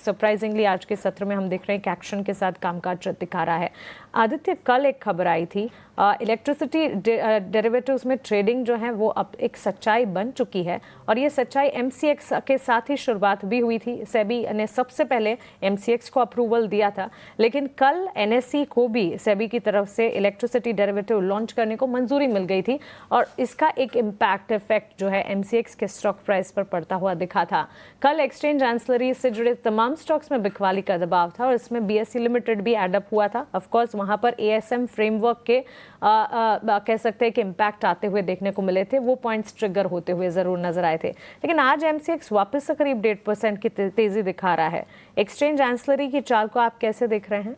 Surprisingly आज के सत्र में हम देख रहे हैं कि एक्शन के साथ कामकाज दिखा रहा है। आदित्य, कल एक खबर आई थी, इलेक्ट्रिसिटी डेरिवेटिव्स में ट्रेडिंग जो है वो अब एक सच्चाई बन चुकी है और ये सच्चाई एमसीएक्स के साथ ही शुरुआत भी हुई थी। सेबी ने सबसे पहले एमसीएक्स को अप्रूवल दिया था, लेकिन कल एनएसई को भी सेबी की तरफ से इलेक्ट्रिसिटी डेरिवेटिव लॉन्च करने को मंजूरी मिल गई थी और इसका एक इफेक्ट जो है एमसीएक्स के स्टॉक प्राइस पर पड़ता हुआ दिखा था। कल एक्सचेंज एंसिलरी से जुड़े तमाम स्टॉक्स में बिकवाली का दबाव था और इसमें बीएसई लिमिटेड भी एडअप हुआ था। ऑफकोर्स वहां पर एएसएम फ्रेमवर्क के कह सकते हैं कि इम्पैक्ट आते हुए देखने को मिले थे, वो पॉइंट्स ट्रिगर होते हुए जरूर नजर आए थे। लेकिन आज एमसीएक्स वापस से करीब 1.5% की तेजी दिखा रहा है। एक्सचेंज एंसिलरी की चाल को आप कैसे देख रहे हैं?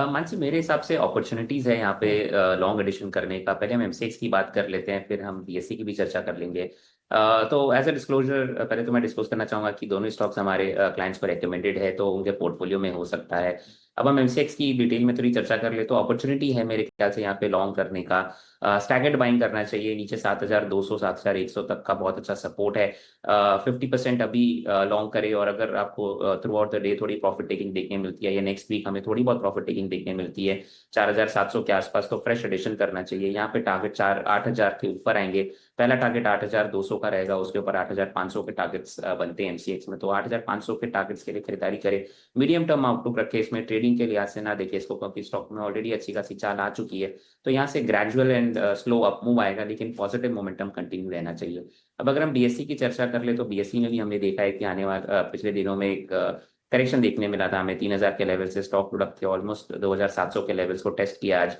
मानसी, मेरे हिसाब से अपॉर्चुनिटीज है यहाँ पे लॉन्ग एडिशन करने का। पहले हम एमसीएक्स की बात कर लेते हैं, फिर हम बीएसई की भी चर्चा कर लेंगे। तो एज अ डिस्क्लोजर पहले तो मैं डिस्क्लोज करना चाहूंगा कि दोनों स्टॉक्स हमारे क्लाइंट्स को रेकमेंडेड है, तो उनके पोर्टफोलियो में हो सकता है। अब हम एमसीएक्स की डिटेल में थोड़ी चर्चा कर ले तो अपॉर्चुनिटी है मेरे ख्याल से यहाँ पे लॉन्ग करने का। स्टैगर्ड बाइंग करना चाहिए, नीचे 7,200 7,100 तक का बहुत अच्छा सपोर्ट है। 50% अभी लॉन्ग करे और अगर आपको थ्रू आउट द डे थोड़ी प्रॉफिट टेकिंग देखने मिलती है या नेक्स्ट वीक हमें थोड़ी बहुत प्रॉफिट टेकिंग देखने मिलती है 4,700 के आसपास, तो फ्रेश एडिशन करना चाहिए। यहाँ पे टारगेट 8,000 के ऊपर आएंगे। पहला टारगेट 8,200 का रहेगा, उसके ऊपर 8,500 के टारगेट्स बनते हैं एमसीएक्स में, तो 8,500 के टारगेट्स के लिए खरीदारी करें। मीडियम टर्म आउटलुक रखे, इसमें ट्रेडिंग के लिहाज से ना देखे इसको, क्योंकि स्टॉक में ऑलरेडी अच्छी खासी चाल आ चुकी है। तो यहाँ से gradual and slow up move आएगा, लेकिन पॉजिटिव मोमेंटम कंटिन्यू रहना चाहिए। अब अगर हम बीएसई की चर्चा कर ले तो बीएसई में भी हमने देखा है कि आने वाले पिछले दिनों में एक करेक्शन देखने मिला था हमें। 3,000 के लेवल से स्टॉक प्रोडक्ट थे, ऑलमोस्ट 2,700 के लेवल्स को टेस्ट किया आज।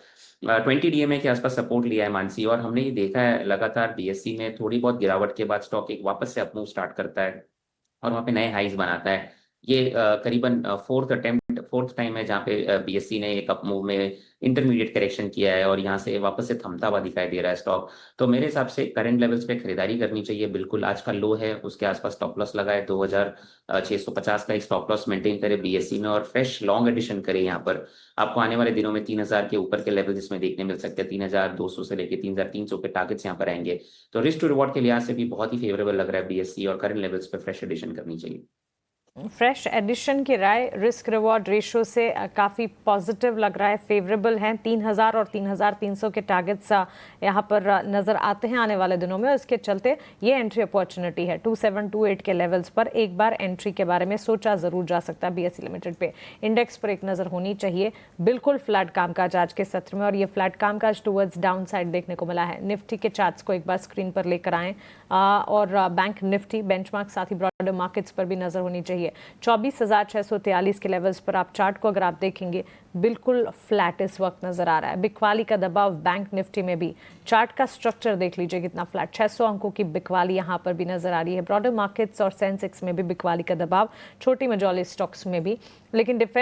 20 डीएमए के आसपास सपोर्ट लिया है मानसी, और हमने ये देखा है लगातार बीएसई में थोड़ी बहुत गिरावट के बाद स्टॉक एक वापस से अपमूव स्टार्ट करता है और वहाँ पे नए हाइज बनाता है। ये करीबन फोर्थ टाइम है जहाँ पे बीएसई ने एक अप मूव में इंटरमीडिएट करेक्शन किया है और यहाँ से वापस से थमता हुआ दिखाई दे रहा है स्टॉक। तो मेरे हिसाब से करंट लेवल्स पे खरीदारी करनी चाहिए बिल्कुल। आज का लो है, उसके आसपास स्टॉप लॉस लगा है 2,650 का एक स्टॉप लॉस मेंटेन करे बीएसई में और फ्रेश लॉन्ग एडिशन करे। यहाँ पर आपको आने वाले दिनों में 3,000 के ऊपर के लेवल जिसमें देखने मिल सकते हैं। 3,200 से लेकर 3,300 के टारगेट्स यहाँ पर आएंगे। तो रिस्क टू रिवॉर्ड के लिहाज से भी बहुत ही फेवरेबल लग रहा है बीएसई और करंट लेवल्स पे फ्रेश एडिशन करनी चाहिए। फ्रेश एडिशन की राय रिस्क रिवॉर्ड रेशियो से काफ़ी पॉजिटिव लग रहा है, फेवरेबल हैं। 3,000 और 3,300 के टारगेट्स यहाँ पर नज़र आते हैं आने वाले दिनों में और इसके चलते ये एंट्री अपॉर्चुनिटी है। 2728 के लेवल्स पर एक बार एंट्री के बारे में सोचा ज़रूर जा सकता है। बीएसई लिमिटेड पे इंडेक्स पर एक नज़र होनी चाहिए। बिल्कुल फ्लैट कामकाज आज के सत्र में और ये फ्लैट कामकाज टूवर्ड्स डाउन साइड देखने को मिला है। निफ्टी के चार्ट्स को एक बार स्क्रीन पर लेकर आएँ और बैंक निफ्टी बेंचमार्क साथ ही ब्रॉडर मार्केट्स पर भी नज़र होनी चाहिए। 24,643 के लेवल्स पर आप चार्ट को अगर आप देखेंगे बिल्कुल फ्लैट इस वक्त नजर आ रहा है। बिकवाली का दबाव बैंक निफ्टी में भी, चार्ट का स्ट्रक्चर देख लीजिए कितना फ्लैट, 600 अंकों की बिकवाली यहां पर भी नजर आ रही है। ब्रॉडर मार्केट्स और सेंसेक्स में भी बिकवाली का दबाव, छोटी मझौले स्टॉक्स में भी। लेकिन डिफेंस